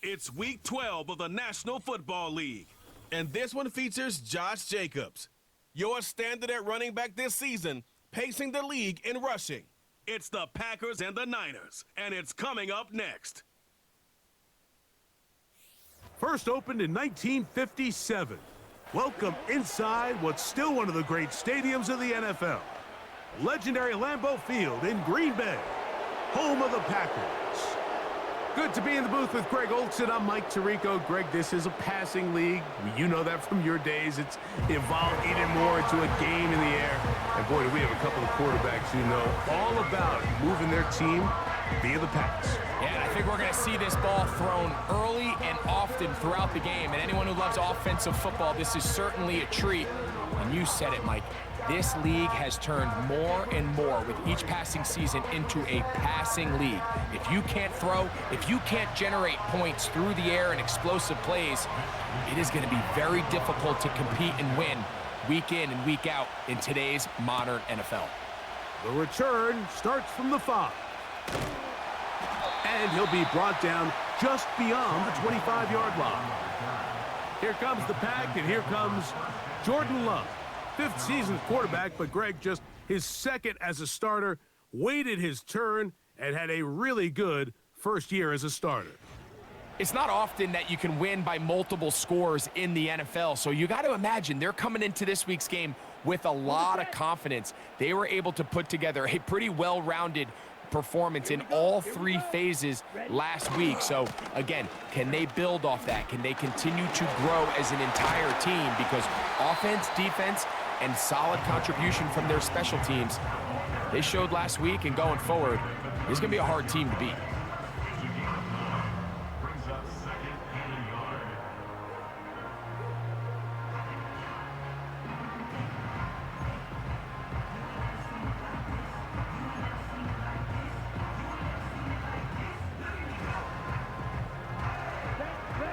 It's Week 12 of the National Football League, and this one features Josh Jacobs, your standard at running back this season, pacing the league in rushing. It's the Packers and the Niners, and it's coming up next. First opened in 1957. Welcome inside what's still one of the great stadiums of the NFL. Legendary Lambeau Field in Green Bay, home of the Packers. Good to be in the booth with Greg Olson. I'm Mike Tirico. Greg, this is a passing league. You know that from your days. It's evolved even more into a game in the air. And boy, do we have a couple of quarterbacks who know all about moving their team via the pass. Yeah, and I think we're going to see this ball thrown early and often throughout the game. And anyone who loves offensive football, this is certainly a treat. And you said it, Mike. This league has turned more and more with each passing season into a passing league. If you can't throw, if you can't generate points through the air and explosive plays, it is going to be very difficult to compete and win week in and week out in today's modern NFL. The return starts from the 5. And he'll be brought down just beyond the 25-yard line. Here comes the pack, and here comes Jordan Love. 5th season quarterback, but Greg just his 2nd as a starter, waited his turn, and had a really good first year as a starter. It's not often that you can win by multiple scores in the NFL, so you got to imagine they're coming into this week's game with a lot of confidence. They were able to put together a pretty well-rounded performance in all 3 phases last week. So again, can they build off that? Can they continue to grow as an entire team? Because offense, defense, and solid contribution from their special teams, they showed last week, and going forward, this is going to be a hard team to beat.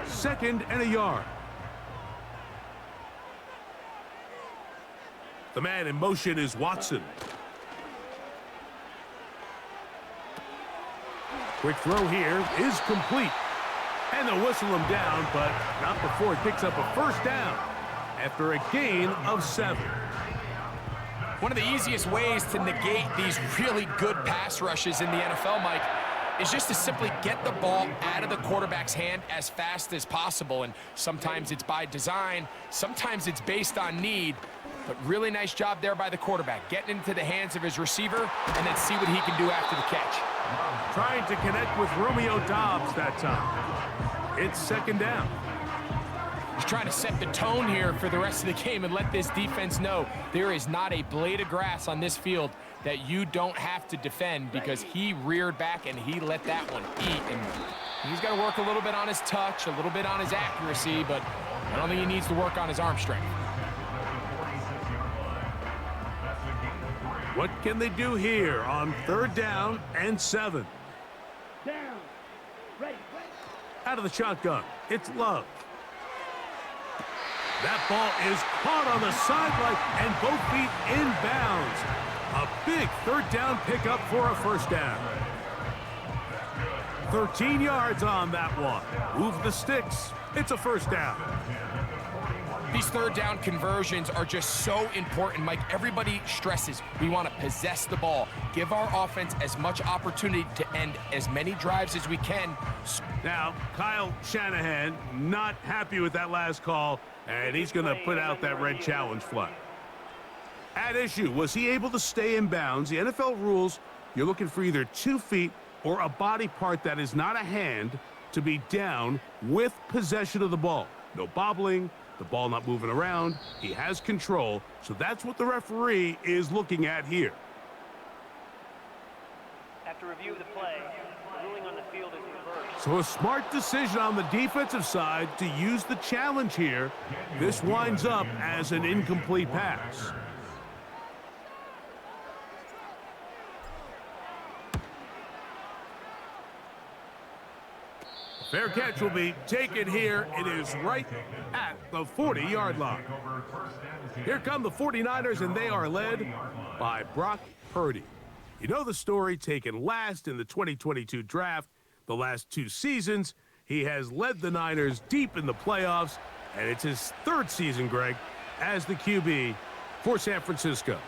Second and a yard. The man in motion is Watson. Quick throw here is complete. And they'll whistle him down, but not before it picks up a first down after a gain of 7. One of the easiest ways to negate these really good pass rushes in the NFL, Mike, is just to simply get the ball out of the quarterback's hand as fast as possible. And sometimes it's by design, sometimes it's based on need, but really nice job there by the quarterback, getting into the hands of his receiver and then see what he can do after the catch. Trying to connect with Romeo Doubs that time. It's 2nd down. He's trying to set the tone here for the rest of the game and let this defense know there is not a blade of grass on this field that you don't have to defend, because he reared back and he let that one eat. And he's got to work a little bit on his touch, a little bit on his accuracy, but I don't think he needs to work on his arm strength. What can they do here on 3rd down and 7? Down. Ready. Out of the shotgun, it's Love. That ball is caught on the sideline and both feet inbounds. A big 3rd down pickup for a first down. 13 yards on that one. Move the sticks. It's a first down. These 3rd down conversions are just so important, Mike. Everybody stresses we want to possess the ball, give our offense as much opportunity to end as many drives as we can. Now, Kyle Shanahan not happy with that last call, and he's going to put out that red challenge flag. At issue, was he able to stay in bounds? The NFL rules, you're looking for either 2 feet or a body part that is not a hand to be down with possession of the ball. No bobbling, the ball not moving around. He has control, so that's what the referee is looking at here. After review of the play, the ruling on the field is reversed. So a smart decision on the defensive side to use the challenge here. This winds up as an incomplete pass. Fair catch will be taken here. It is right at the 40-yard line. Here come the 49ers, and they are led by Brock Purdy. You know the story, taken last in the 2022 draft the last 2 seasons. He has led the Niners deep in the playoffs, and it's his third season, Greg, as the QB for San Francisco.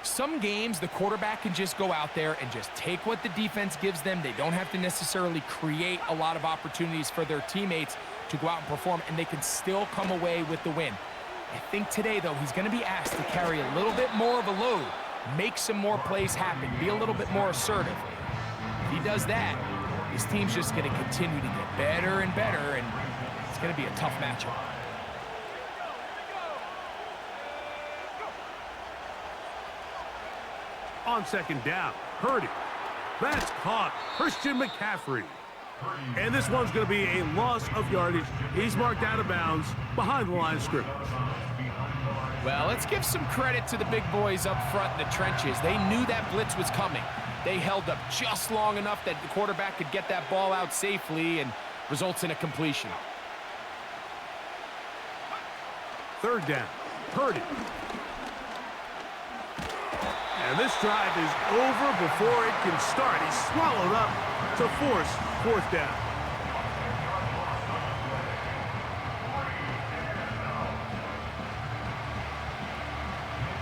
Some games, the quarterback can just go out there and just take what the defense gives them. They don't have to necessarily create a lot of opportunities for their teammates to go out and perform, and they can still come away with the win. I think today, though, he's going to be asked to carry a little bit more of a load, make some more plays happen, be a little bit more assertive. If he does that, his team's just going to continue to get better and better, and it's going to be a tough matchup. On second down, Purdy. That's caught. Christian McCaffrey. And this one's going to be a loss of yardage. He's marked out of bounds behind the line of scrimmage. Well, let's give some credit to the big boys up front in the trenches. They knew that blitz was coming. They held up just long enough that the quarterback could get that ball out safely and results in a completion. Third down, Purdy. And this drive is over before it can start. He's swallowed up to force fourth down.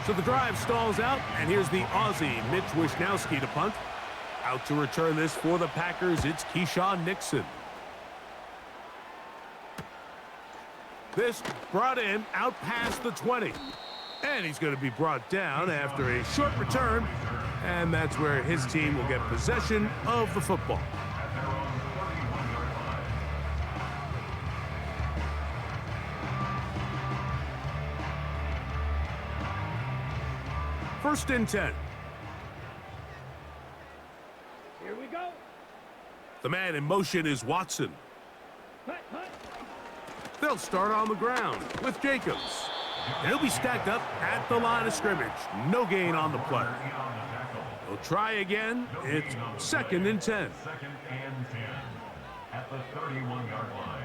So the drive stalls out, and here's the Aussie, Mitch Wishnowsky, to punt. Out to return this for the Packers, it's Keyshawn Nixon. This brought in out past the 20. And he's going to be brought down after a short return, and that's where his team will get possession of the football. First and 10. Here we go. The man in motion is Watson. They'll start on the ground with Jacobs. And he'll be stacked up at the line of scrimmage. No gain on the play. They'll try again. It's second and 10. Second and 10 at the 31-yard line.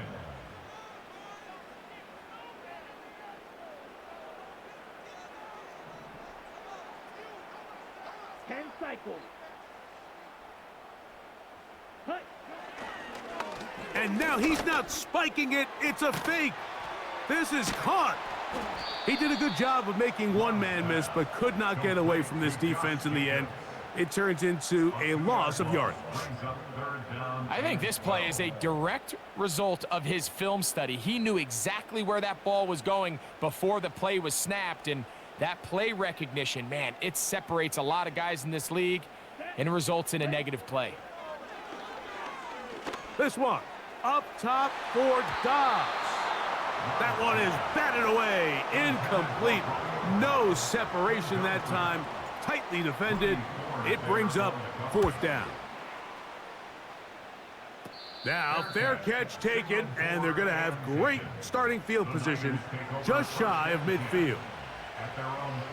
Ten cycles. And now he's not spiking it. It's a fake. This is caught. He did a good job of making one man miss, but could not get away from this defense in the end. It turns into a loss of yardage. I think this play is a direct result of his film study. He knew exactly where that ball was going before the play was snapped, and that play recognition, man, it separates a lot of guys in this league and results in a negative play. This one up top for Dobbs. That one is batted away, incomplete. No separation that time, tightly defended. It brings up fourth down. Now, fair catch taken, and they're going to have great starting field position just shy of midfield.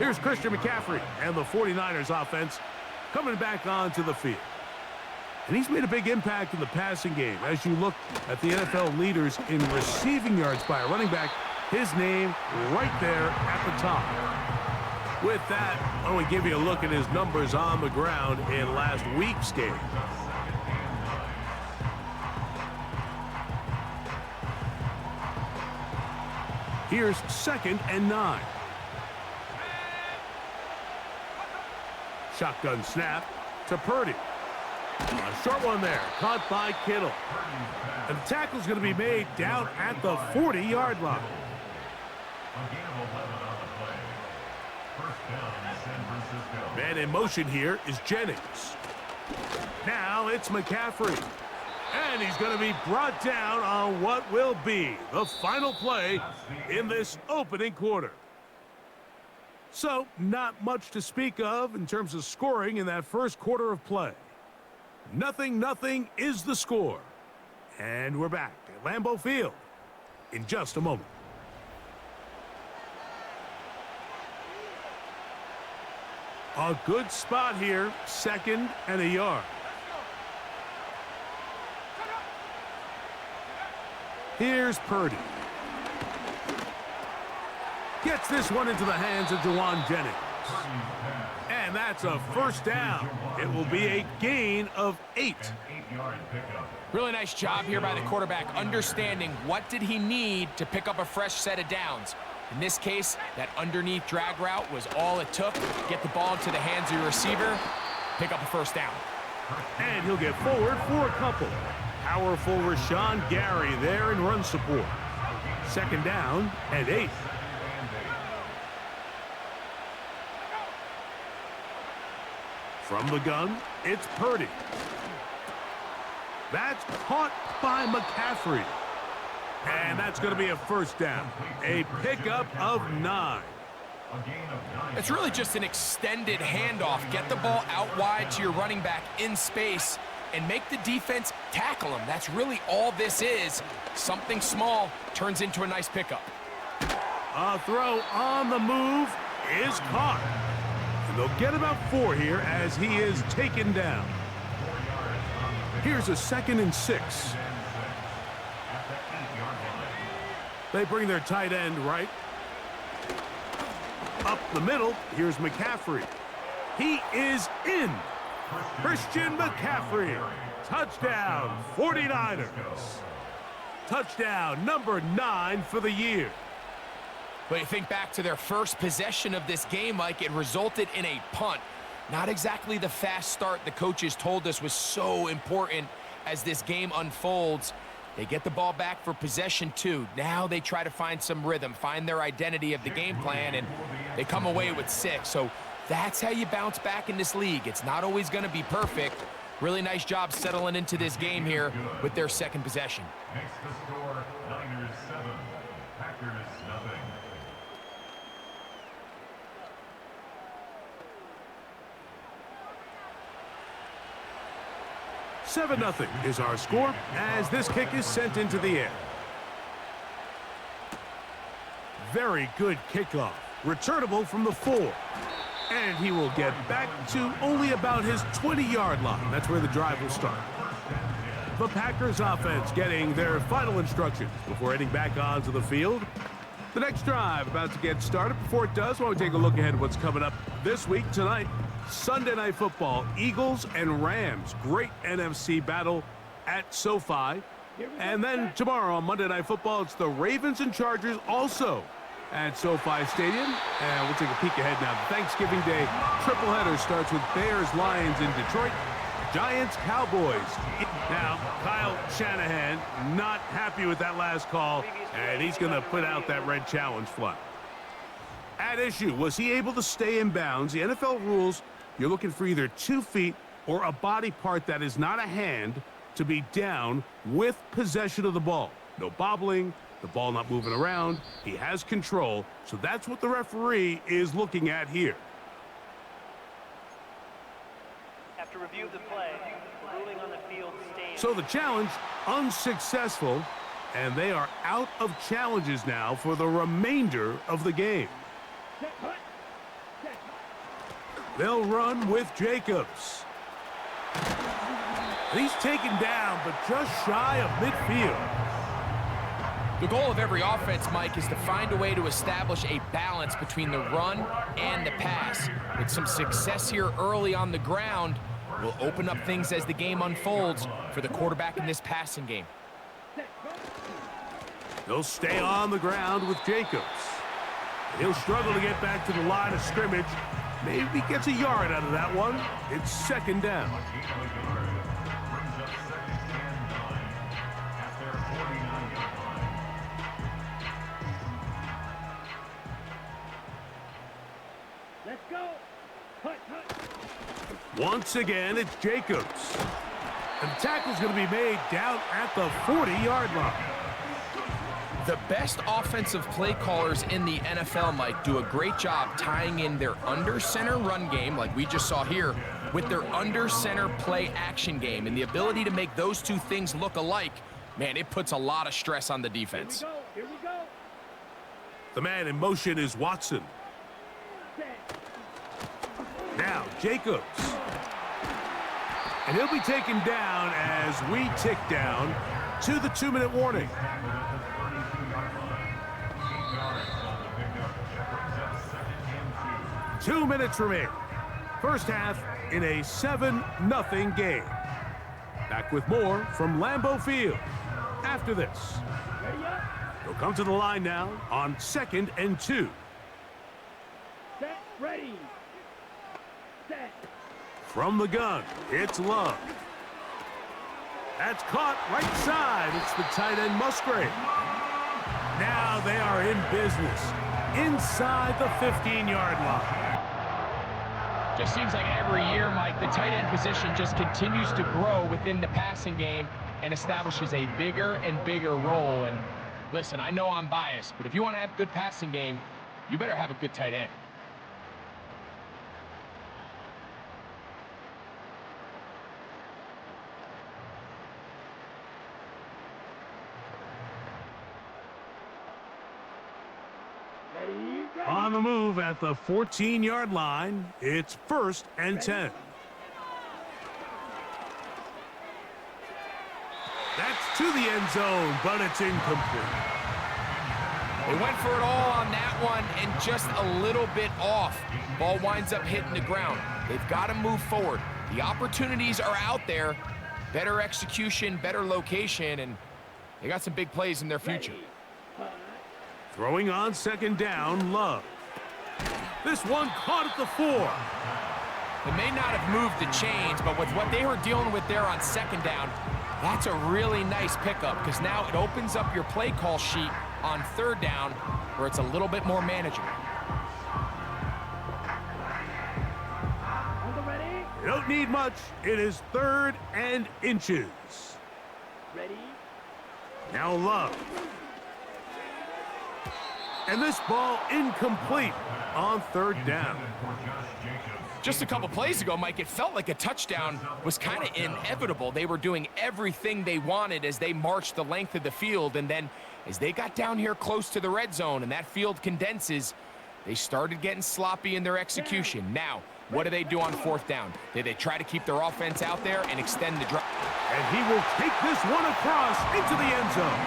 Here's Christian McCaffrey and the 49ers offense coming back onto the field. And he's made a big impact in the passing game. As you look at the NFL leaders in receiving yards by a running back, his name right there at the top. With that, I want to give you a look at his numbers on the ground in last week's game. Here's second and 9. Shotgun snap to Purdy. A short one there, caught by Kittle. And the tackle's going to be made down at the 40-yard line. Man in motion here is Jennings. Now it's McCaffrey. And he's going to be brought down on what will be the final play in this opening quarter. So, not much to speak of in terms of scoring in that first quarter of play. 0-0 is the score. And we're back at Lambeau Field in just a moment. A good spot here, second and a yard. Here's Purdy. Gets this one into the hands of Juwan Jennings. And that's a first down. It will be a gain of 8. Really nice job here by the quarterback, understanding what did he need to pick up a fresh set of downs. In this case, that underneath drag route was all it took. Get the ball into the hands of your receiver, pick up a first down. And he'll get forward for a couple. Powerful Rashawn Gary there in run support. Second down and 8. From the gun, it's Purdy. That's caught by McCaffrey. And that's going to be a first down. A pickup of 9. It's really just an extended handoff. Get the ball out wide to your running back in space and make the defense tackle him. That's really all this is. Something small turns into a nice pickup. A throw on the move is caught. And they'll get about 4 here as he is taken down. Here's a 2nd and 6. They bring their tight end right. Up the middle, here's McCaffrey. He is in. Christian McCaffrey. Touchdown, 49ers. Touchdown number 9 for the year. But you think back to their first possession of this game, Mike, it resulted in a punt. Not exactly the fast start the coaches told us was so important as this game unfolds. They get the ball back for possession 2. Now they try to find some rhythm, find their identity of the game plan, and they come away with 6. So that's how you bounce back in this league. It's not always going to be perfect. Really nice job settling into this game here with their second possession. Makes the score Niners 7, Packers nothing. 7-0 is our score as this kick is sent into the air. Very good kickoff. Returnable from the 4. And he will get back to only about his 20-yard line. That's where the drive will start. The Packers offense getting their final instructions before heading back onto the field. The next drive about to get started. Before it does, I want to take a look ahead at what's coming up this week. Tonight, Sunday Night Football, Eagles and Rams. Great NFC battle at SoFi. And then tomorrow on Monday Night Football, it's the Ravens and Chargers also at SoFi Stadium. And we'll take a peek ahead now. Thanksgiving Day triple header starts with Bears, Lions in Detroit, Giants, Cowboys. Now, Kyle Shanahan not happy with that last call, and he's going to put out that red challenge flag. At issue, was he able to stay in bounds? The NFL rules, you're looking for either 2 feet or a body part that is not a hand to be down with possession of the ball. No bobbling, the ball not moving around. He has control, so that's what the referee is looking at here. After review of the play, the ruling on the field stands. So the challenge unsuccessful, and they are out of challenges now for the remainder of the game. They'll run with Jacobs. He's taken down, but just shy of midfield. The goal of every offense, Mike, is to find a way to establish a balance between the run and the pass. With some success here early on the ground, will open up things as the game unfolds for the quarterback in this passing game. They'll stay on the ground with Jacobs. He'll struggle to get back to the line of scrimmage. Maybe gets a yard out of that one. It's second down. Let's go. Once again, it's Jacobs. And the tackle's going to be made down at the 40-yard line. The best offensive play callers in the NFL, Mike, do a great job tying in their under-center run game, like we just saw here, with their under-center play action game. And the ability to make those two things look alike, man, it puts a lot of stress on the defense. Here we go. The man in motion is Watson. Now, Jacobs. And he'll be taken down as we tick down to the 2-minute warning. 2 minutes remaining. First half in a 7-0 game. Back with more from Lambeau Field after this. He'll come to the line now on 2nd and 2. Set, ready. Set. From the gun, it's Love. That's caught right side. It's the tight end Musgrave. Now they are in business inside the 15-yard line. Just seems like every year, Mike, the tight end position just continues to grow within the passing game and establishes a bigger and bigger role. And listen, I know I'm biased, but if you want to have a good passing game, you better have a good tight end. On the move at the 14-yard line, it's 1st and 10. That's to the end zone, but it's incomplete. They went for it all on that one and just a little bit off. Ball winds up hitting the ground. They've got to move forward. The opportunities are out there. Better execution, better location, and they got some big plays in their future. Throwing on 2nd down, Love. This one caught at the 4. They may not have moved the chains, but with what they were dealing with there on 2nd down, that's a really nice pickup because now it opens up your play call sheet on 3rd down where it's a little bit more manageable. You don't need much. It is 3rd and inches. Ready. Now Love. And this ball incomplete on 3rd down. Just a couple plays ago, Mike, it felt like a touchdown was kind of inevitable. They were doing everything they wanted as they marched the length of the field, and then as they got down here close to the red zone and that field condenses, they started getting sloppy in their execution. Now, what do they do on 4th down? They try to keep their offense out there and extend the drive. And he will take this one across into the end zone.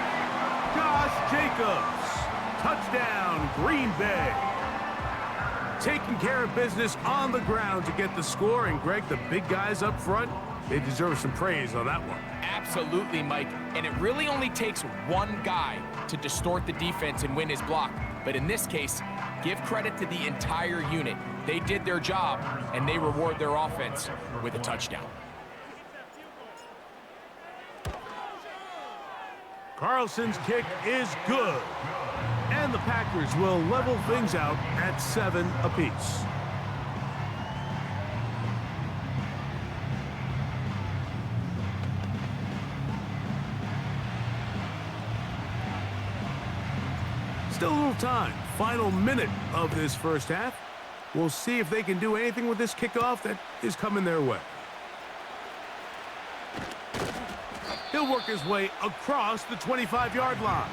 Josh Jacobs. Touchdown, Green Bay. Taking care of business on the ground to get the score. And, Greg, the big guys up front, they deserve some praise on that one. Absolutely, Mike. And it really only takes one guy to distort the defense and win his block. But in this case, give credit to the entire unit. They did their job, and they reward their offense with a touchdown. Carlson's kick is good. And the Packers will level things out at 7 apiece. Still a little time. Final minute of this first half. We'll see if they can do anything with this kickoff that is coming their way. He'll work his way across the 25-yard line.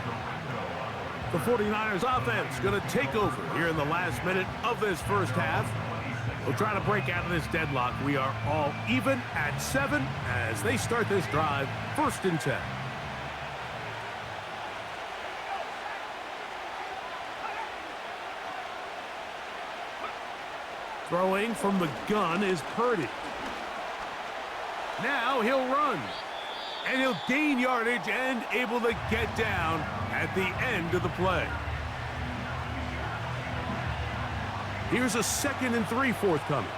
The 49ers offense going to take over here in the last minute of this first half. We'll try to break out of this deadlock. We are all even at 7 as they start this drive, 1st and 10. Throwing from the gun is Purdy. Now he'll run. And he'll gain yardage and able to get down at the end of the play. Here's a 2nd and 3 forthcoming.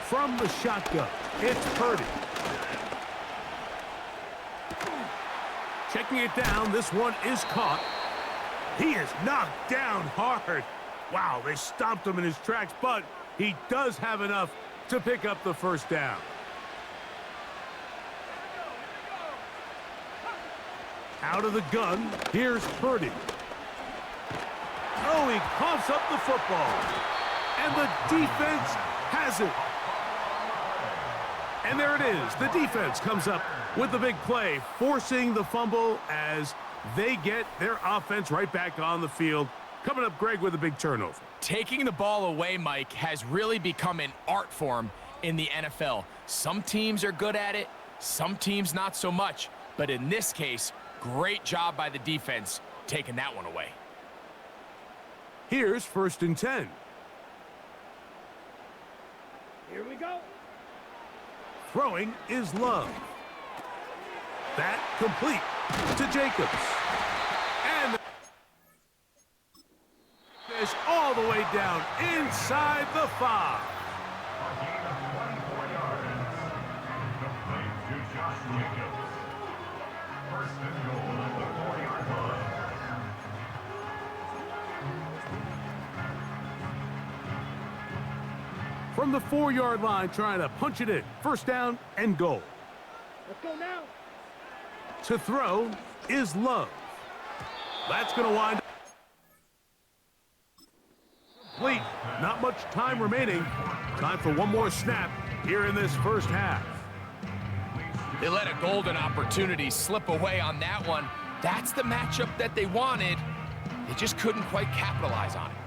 From the shotgun, it's Purdy. Checking it down, this one is caught. He is knocked down hard. Wow, they stopped him in his tracks, but he does have enough to pick up the 1st down. Out of the gun, here's Purdy. Oh, he coughs up the football. And the defense has it. And there it is. The defense comes up with the big play, forcing the fumble as they get their offense right back on the field. Coming up, Greg, with a big turnover. Taking the ball away, Mike, has really become an art form in the NFL. Some teams are good at it, some teams not so much. But in this case, great job by the defense taking that one away. Here's 1st and 10. Here we go. Throwing is Love. That complete to Jacobs. And this all the way down inside the 5. A gain of 24 yards. Complete to Josh Jacobs. First and goal at the 4-yard line. From the 4-yard line, trying to punch it in. 1st down and goal. Let's go now. To throw is Love. That's going to wind up complete. Not much time remaining. Time for one more snap here in this first half. They let a golden opportunity slip away on that one. That's the matchup that they wanted. They just couldn't quite capitalize on it.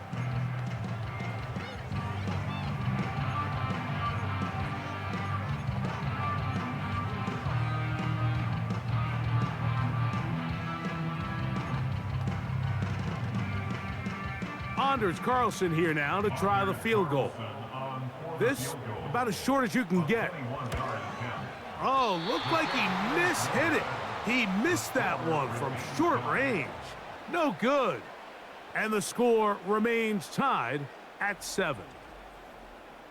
Anders Carlson here now to try the field goal. This about as short as you can get. Oh, looked like he mishit it. He missed that one from short range. No good. And the score remains tied at 7.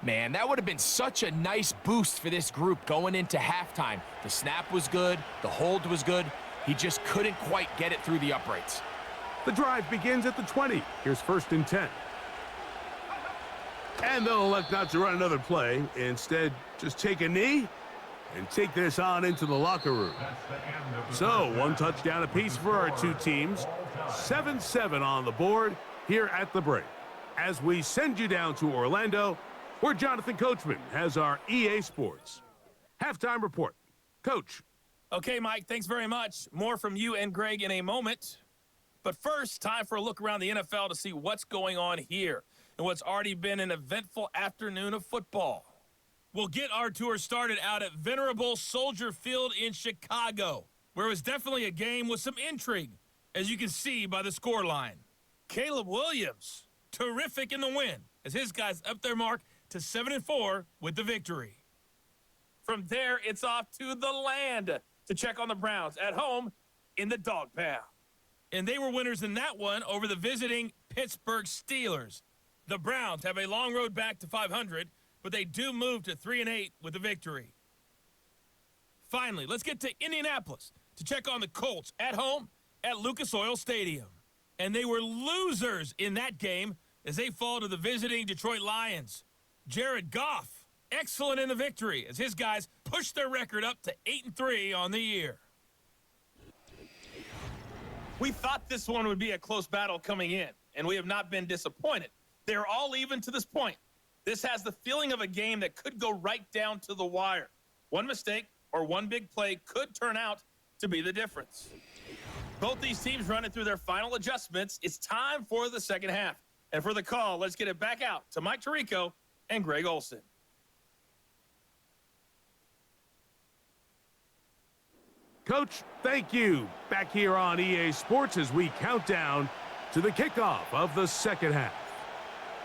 Man, that would have been such a nice boost for this group going into halftime. The snap was good, the hold was good. He just couldn't quite get it through the uprights. The drive begins at the 20. Here's 1st and 10. And they'll elect not to run another play. Instead, just take a knee and take this on into the locker room. So, one touchdown apiece for our two teams. 7-7 on the board here at the break. As we send you down to Orlando, where Jonathan Coachman has our EA Sports halftime report. Coach. Okay, Mike, thanks very much. More from you and Greg in a moment. But first, time for a look around the NFL to see what's going on here and what's already been an eventful afternoon of football. We'll get our tour started out at venerable Soldier Field in Chicago, where it was definitely a game with some intrigue, as you can see by the scoreline. Caleb Williams, terrific in the win, as his guys up their mark to 7-4 with the victory. From there, it's off to the land to check on the Browns at home in the Dog Pound. And they were winners in that one over the visiting Pittsburgh Steelers. The Browns have a long road back to 500, but they do move to 3-8 with the victory. Finally, let's get to Indianapolis to check on the Colts at home at Lucas Oil Stadium. And they were losers in that game as they fall to the visiting Detroit Lions. Jared Goff, excellent in the victory as his guys push their record up to 8-3 on the year. We thought this one would be a close battle coming in, and we have not been disappointed. They're all even to this point. This has the feeling of a game that could go right down to the wire. One mistake or one big play could turn out to be the difference. Both these teams running through their final adjustments. It's time for the second half. And for the call, let's get it back out to Mike Tirico and Greg Olson. Coach, thank you. Back here on EA Sports as we count down to the kickoff of the second half.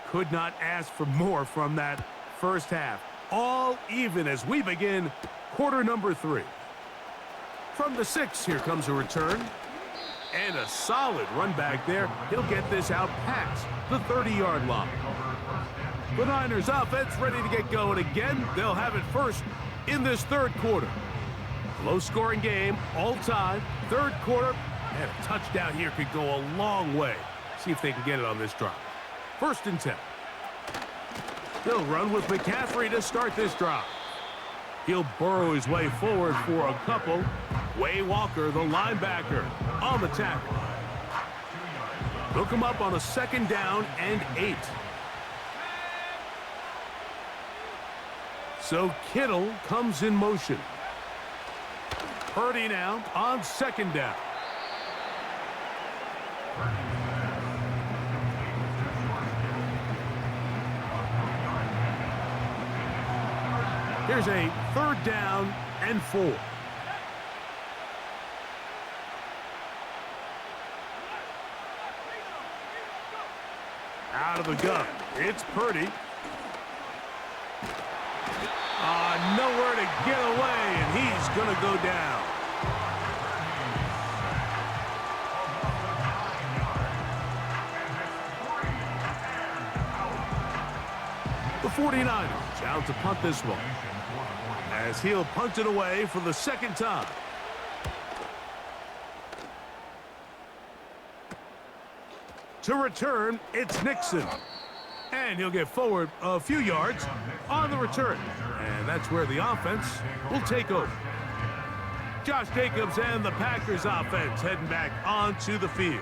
Could not ask for more from that first half. All even as we begin quarter number 3. From the 6, here comes a return. And a solid run back there. He'll get this out past the 30-yard line. The Niners offense ready to get going again. They'll have it first in this third quarter. Low-scoring game all time. Third quarter, and a touchdown here could go a long way. See if they can get it on this drive. 1st and 10. They'll run with McCaffrey to start this drive. He'll burrow his way forward for a couple. Way Walker, the linebacker, on the tackle. Hook him up on a 2nd down and 8. So Kittle comes in motion. Purdy now on 2nd down. Here's a 3rd down and 4. out of the gun. It's Purdy. Nowhere to get away, and he's going to go down. The 49ers out to punt this one, as he'll punt it away for the second time. To return, it's Nixon. And he'll get forward a few yards on the return. And that's where the offense will take over. Josh Jacobs and the Packers offense heading back onto the field.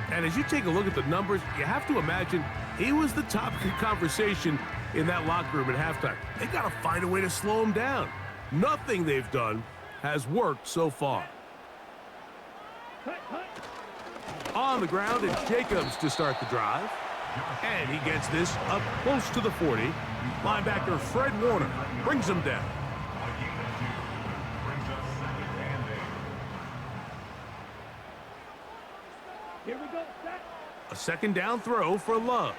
And as you take a look at the numbers, you have to imagine he was the topic of conversation in that locker room at halftime. They got to find a way to slow him down. Nothing they've done has worked so far. On the ground, it's Jacobs to start the drive. And he gets this up close to the 40. Linebacker Fred Warner brings him down. Here we go, set. A second down throw for Love.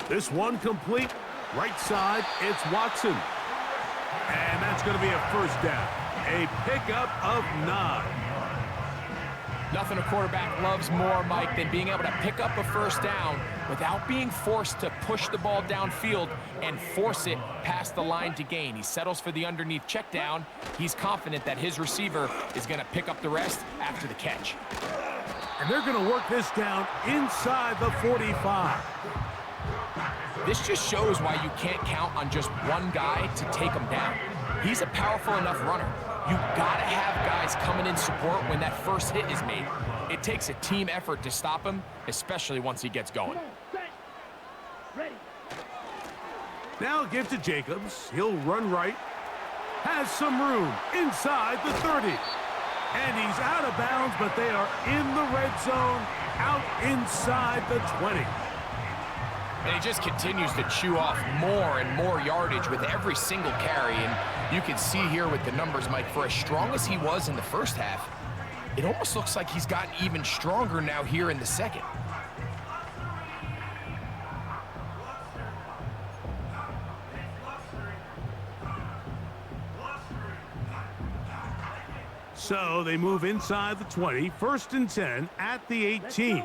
This one complete. Right side, it's Watson. And that's going to be a first down. A pickup of 9. Nothing a quarterback loves more, Mike, than being able to pick up a first down without being forced to push the ball downfield and force it past the line to gain. He settles for the underneath check down. He's confident that his receiver is going to pick up the rest after the catch. And they're going to work this down inside the 45. This just shows why you can't count on just one guy to take him down. He's a powerful enough runner. You gotta have guys coming in support when that first hit is made. It takes a team effort to stop him, especially once he gets going. Ready. Now give to Jacobs. He'll run right. Has some room inside the 30. And he's out of bounds, but they are in the red zone, out inside the 20. And he just continues to chew off more and more yardage with every single carry. And you can see here with the numbers, Mike, for as strong as he was in the first half, it almost looks like he's gotten even stronger now here in the second. So they move inside the 20, 1st and 10 at the 18.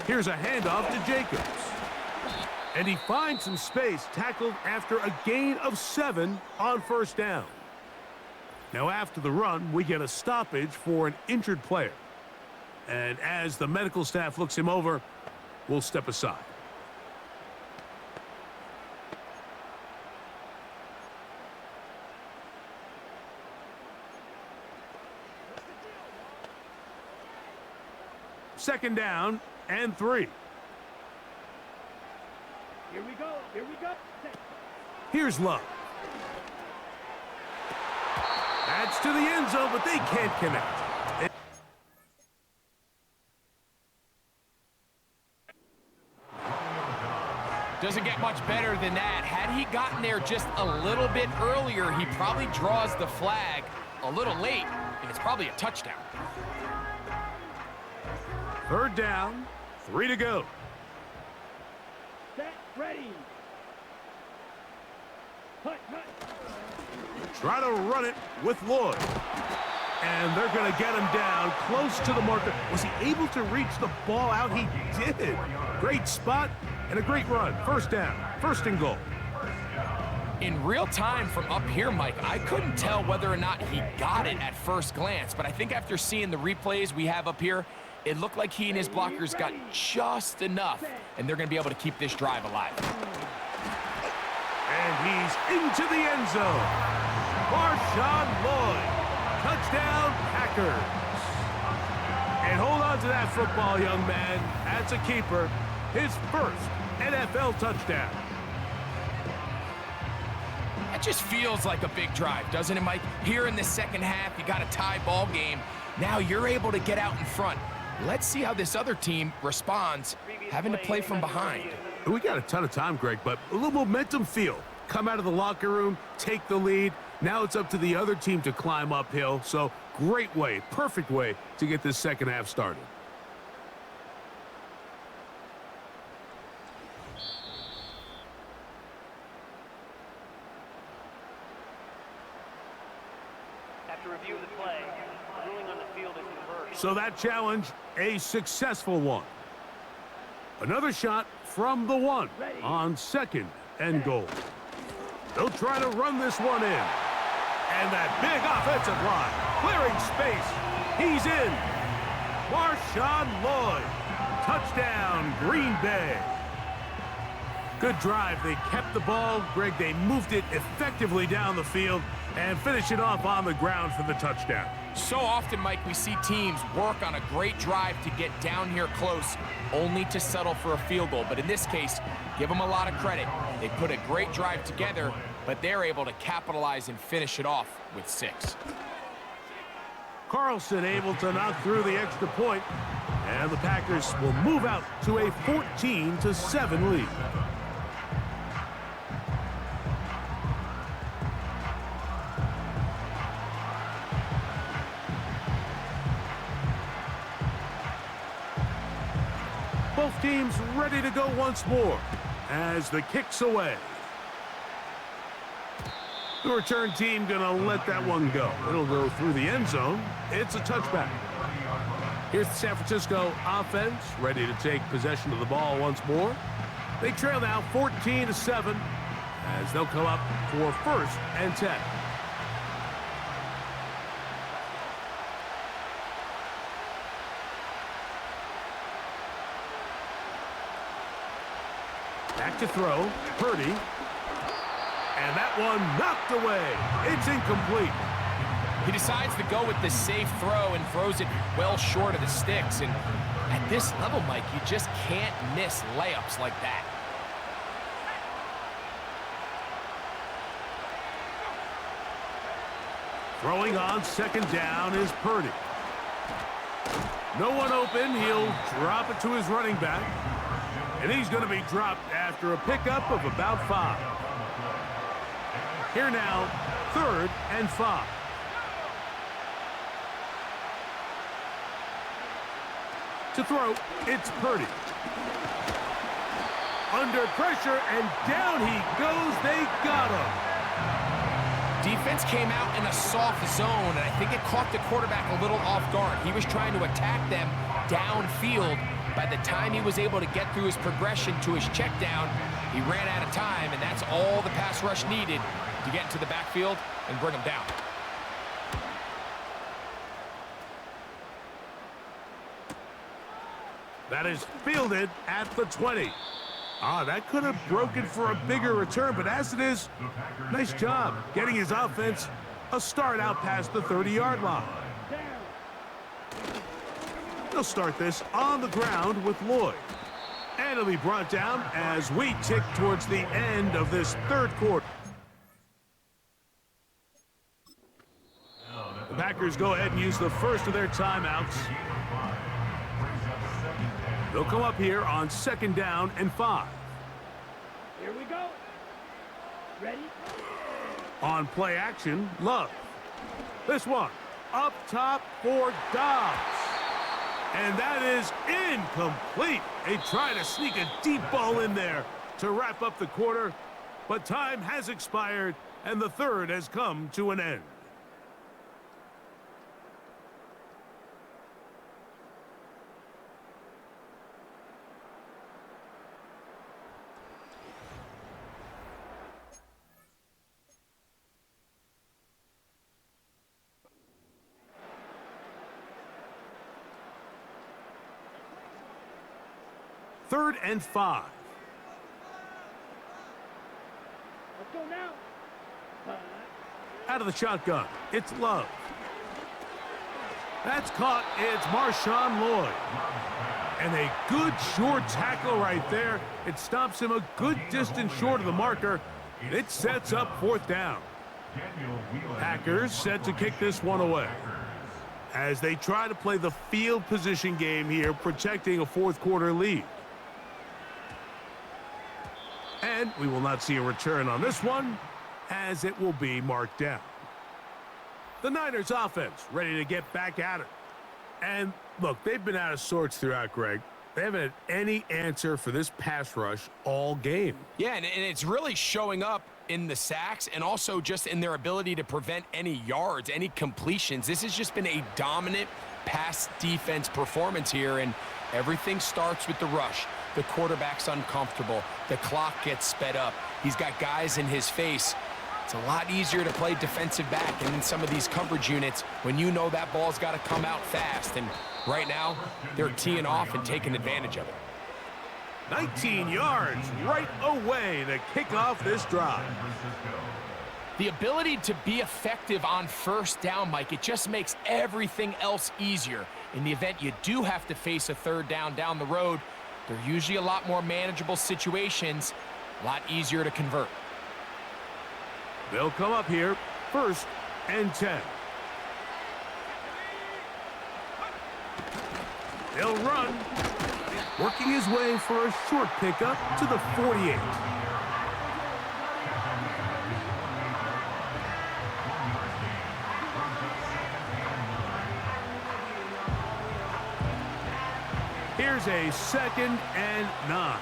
Here's a handoff to Jacobs. And he finds some space, tackled after a gain of 7 on first down. Now after the run, we get a stoppage for an injured player. And as the medical staff looks him over, we'll step aside. Second down and 3. Here we go. Here we go. Here's Love. That's to the end zone, but they can't connect. Doesn't get much better than that. Had he gotten there just a little bit earlier, he probably draws the flag a little late, and it's probably a touchdown. 3rd down, 3 to go. Set. Ready. Hut, hut. Try to run it with Lloyd. And they're going to get him down close to the marker. Was he able to reach the ball out? He did. Great spot and a great run. 1st down, 1st and goal. In real time from up here, Mike, I couldn't tell whether or not he got it at first glance, but I think after seeing the replays we have up here, it looked like he and his blockers got just enough, and they're going to be able to keep this drive alive. And he's into the end zone. Marshawn Lloyd. Touchdown, Packers. And hold on to that football, young man. That's a keeper. His first NFL touchdown. That just feels like a big drive, doesn't it, Mike? Here in the second half, you got a tie ball game. Now you're able to get out in front. Let's see how this other team responds, having to play from behind. We got a ton of time, Greg, but a little momentum feel. Come out of the locker room, take the lead. Now it's up to the other team to climb uphill. So great way, perfect way to get this second half started. After review of the play, the ruling on the field is reversed. So that challenge, a successful one. Another shot from the one on 2nd and goal. They'll try to run this one in. And that big offensive line, clearing space. He's in. Marshawn Lloyd. Touchdown, Green Bay. Good drive. They kept the ball. Greg, they moved it effectively down the field and finished it off on the ground for the touchdown. So often, Mike, we see teams work on a great drive to get down here close, only to settle for a field goal. But in this case, give them a lot of credit. They put a great drive together, but they're able to capitalize and finish it off with 6. Carlson able to knock through the extra point, and the Packers will move out to a 14-7 lead. Both teams ready to go once more as the kick's away. The return team gonna let that one go. It'll go through the end zone. It's a touchback. Here's the San Francisco offense ready to take possession of the ball once more. They trail now 14-7 as they'll come up for 1st and 10. Back to throw, Purdy. And that one knocked away. It's incomplete. He decides to go with the safe throw and throws it well short of the sticks. And at this level, Mike, you just can't miss layups like that. Throwing on 2nd down is Purdy. No one open. He'll drop it to his running back. And he's going to be dropped after a pickup of about 5. Here now, 3rd and 5. To throw, it's Purdy. Under pressure, and down he goes. They got him. Defense came out in a soft zone, and I think it caught the quarterback a little off guard. He was trying to attack them downfield. By the time he was able to get through his progression to his check down, he ran out of time, and that's all the pass rush needed to get into the backfield and bring him down. That is fielded at the 20. That could have broken for a bigger return, but as it is, nice job getting his offense a start out past the 30-yard line. They'll start this on the ground with Lloyd. And it'll be brought down as we tick towards the end of this 3rd quarter. The Packers go ahead and use the first of their timeouts. They'll come up here on 2nd down and 5. Here we go. Ready? On play action, Love. This one up top for Dobbs. And that is incomplete. They try to sneak a deep ball in there to wrap up the quarter, but time has expired and the 3rd has come to an end. Third and 5. Let's go now. Out of the shotgun, it's Love. That's caught. It's Marshawn Lloyd. And a good short tackle right there. It stops him a good distance short of the marker. It sets up 4th down. Packers set to kick this one away as they try to play the field position game here, protecting a 4th quarter lead. And we will not see a return on this one, as it will be marked down. The Niners offense ready to get back at it. And look, they've been out of sorts throughout, Greg. They haven't had any answer for this pass rush all game. Yeah, and it's really showing up in the sacks and also just in their ability to prevent any yards, any completions. This has just been a dominant pass defense performance here, and everything starts with the rush. The quarterback's uncomfortable. The clock gets sped up. He's got guys in his face. It's a lot easier to play defensive back and in some of these coverage units when you know that ball's got to come out fast. And right now, they're teeing off and taking advantage of it. 19 yards right away to kick off this drive. The ability to be effective on first down, Mike, it just makes everything else easier. In the event you do have to face a third down the road, they're usually a lot more manageable situations, a lot easier to convert. They'll come up here, 1st and 10. They'll run, working his way for a short pickup to the 48. Here's a 2nd and 9.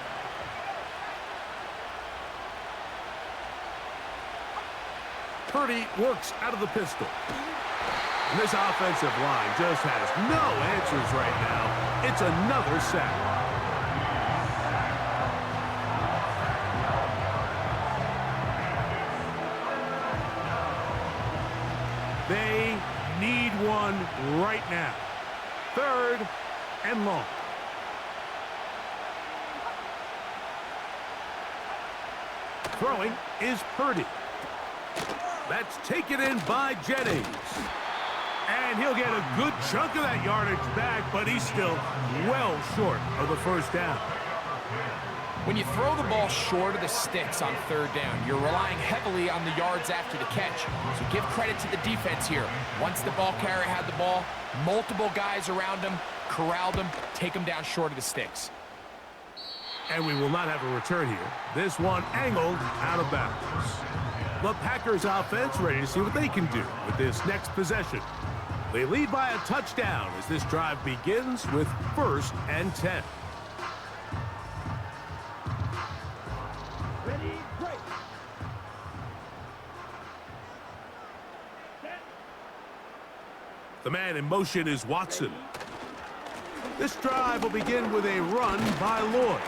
Purdy works out of the pistol. And this offensive line just has no answers right now. It's another sack. They need one right now. 3rd and long. Throwing is Purdy. That's taken in by Jennings. And he'll get a good chunk of that yardage back, but he's still well short of the first down. When you throw the ball short of the sticks on 3rd down, you're relying heavily on the yards after the catch. So give credit to the defense here. Once the ball carrier had the ball, multiple guys around him, corralled him, take him down short of the sticks. And we will not have a return here. This one angled out of bounds. The Packers offense ready to see what they can do with this next possession. They lead by a touchdown as this drive begins with 1st and 10. Ready, break. The man in motion is Watson. This drive will begin with a run by Lloyd.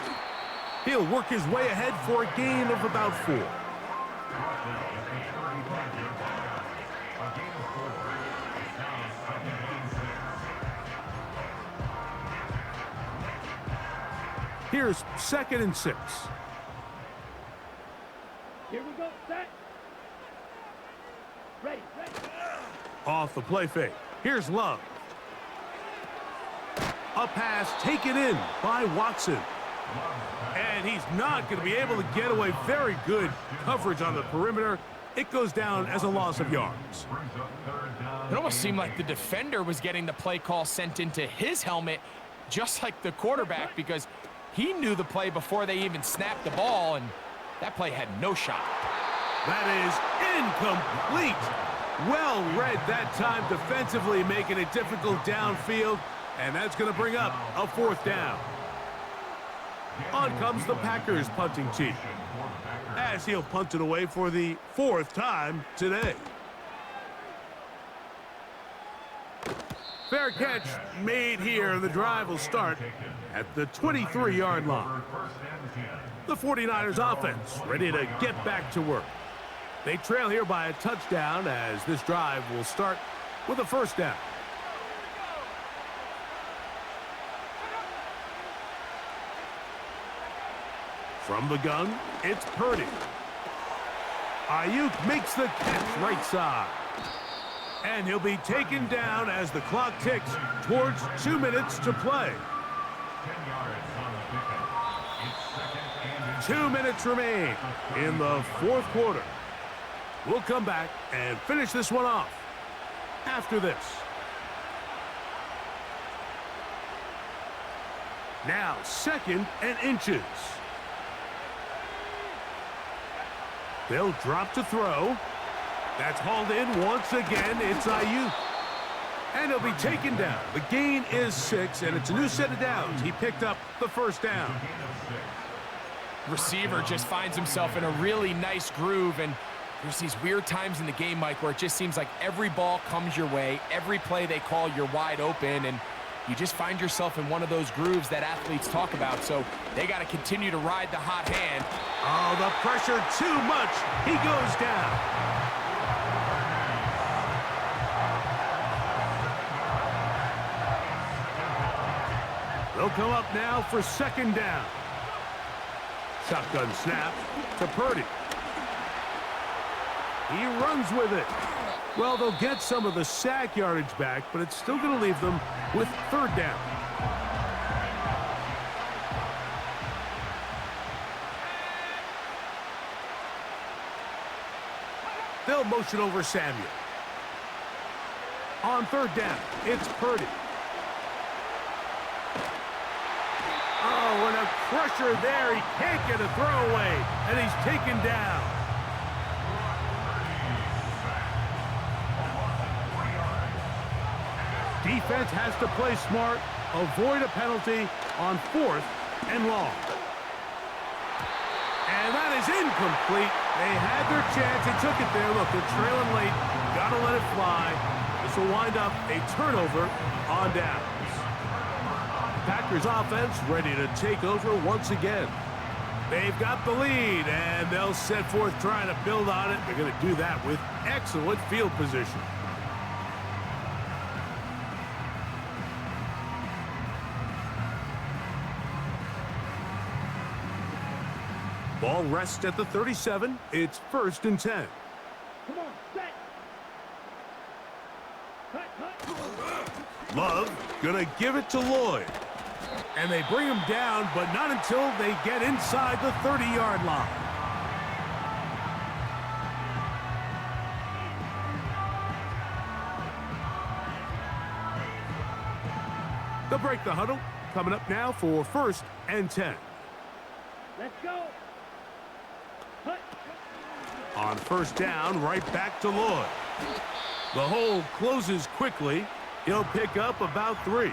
He'll work his way ahead for a gain of about 4. Here's 2nd and 6. Here we go, set. Ready, ready. Off the play fake. Here's Love. A pass taken in by Watson. And he's not going to be able to get away. Very good coverage on the perimeter. It goes down as a loss of yards. It almost seemed like the defender was getting the play call sent into his helmet, just like the quarterback, because he knew the play before they even snapped the ball, and that play had no shot. That is incomplete. Well read that time defensively, making it difficult downfield, and that's going to bring up a 4th down. On comes the Packers punting team, as he'll punt it away for the 4th time today. Fair catch made here. The drive will start at the 23-yard line. The 49ers offense ready to get back to work. They trail here by a touchdown as this drive will start with a 1st down. From the gun, it's Purdy. Ayuk makes the catch right side. And he'll be taken down as the clock ticks towards 2 minutes to play. 2 minutes remain in the 4th quarter. We'll come back and finish this one off after this. Now 2nd and inches. They'll drop to throw. That's hauled in once again. It's Ayuk. And he'll be taken down. The gain is 6, and it's a new set of downs. He picked up the 1st down. receiver just finds himself in a really nice groove, and there's these weird times in the game, Mike, where it just seems like every ball comes your way, every play they call, you're wide open, and you just find yourself in one of those grooves that athletes talk about. So they got to continue to ride the hot hand. Oh, the pressure too much. He goes down. They'll come up now for second down. Shotgun snap to Purdy. He runs with it. Well, they'll get some of the sack yardage back, but it's still going to leave them with third down. They'll motion over Samuel. On third down, it's Purdy. Oh, and a pressure there. He can't get a throwaway, and he's taken down. Defense has to play smart, avoid a penalty on 4th and long. And that is incomplete. They had their chance. They took it there. Look, they're trailing late. Got to let it fly. This will wind up a turnover on downs. Packers offense ready to take over once again. They've got the lead, and they'll set forth trying to build on it. They're going to do that with excellent field position. Ball rests at the 37. It's 1st and 10. Come on, set. Cut. Love gonna give it to Lloyd. And they bring him down, but not until they get inside the 30-yard line. They'll break the huddle. Coming up now for 1st and 10. Let's go. Cut. On 1st down, right back to Lloyd. The hole closes quickly. He'll pick up about 3.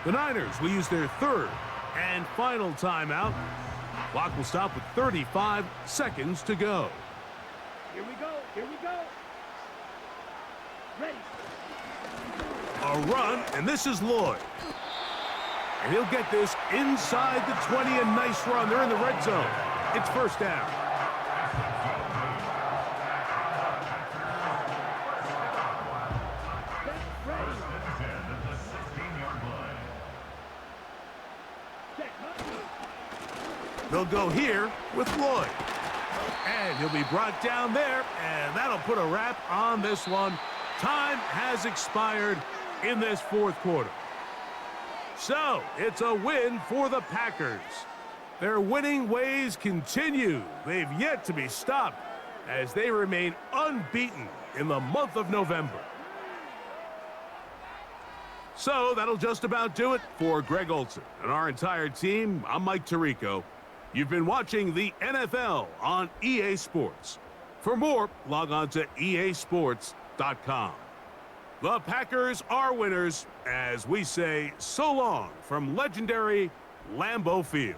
The Niners will use their 3rd and final timeout. Clock will stop with 35 seconds to go. Here we go. Here we go. Ready. A run, and this is Lloyd. And he'll get this inside the 20. A nice run. They're in the red zone. It's 1st down. They'll go here with Lloyd. And he'll be brought down there, and that'll put a wrap on this one. Time has expired in this 4th quarter. So, it's a win for the Packers. Their winning ways continue. They've yet to be stopped as they remain unbeaten in the month of November. So, that'll just about do it for Greg Olson and our entire team. I'm Mike Tirico. You've been watching the NFL on EA Sports. For more, log on to easports.com. The Packers are winners as we say so long from legendary Lambeau Field.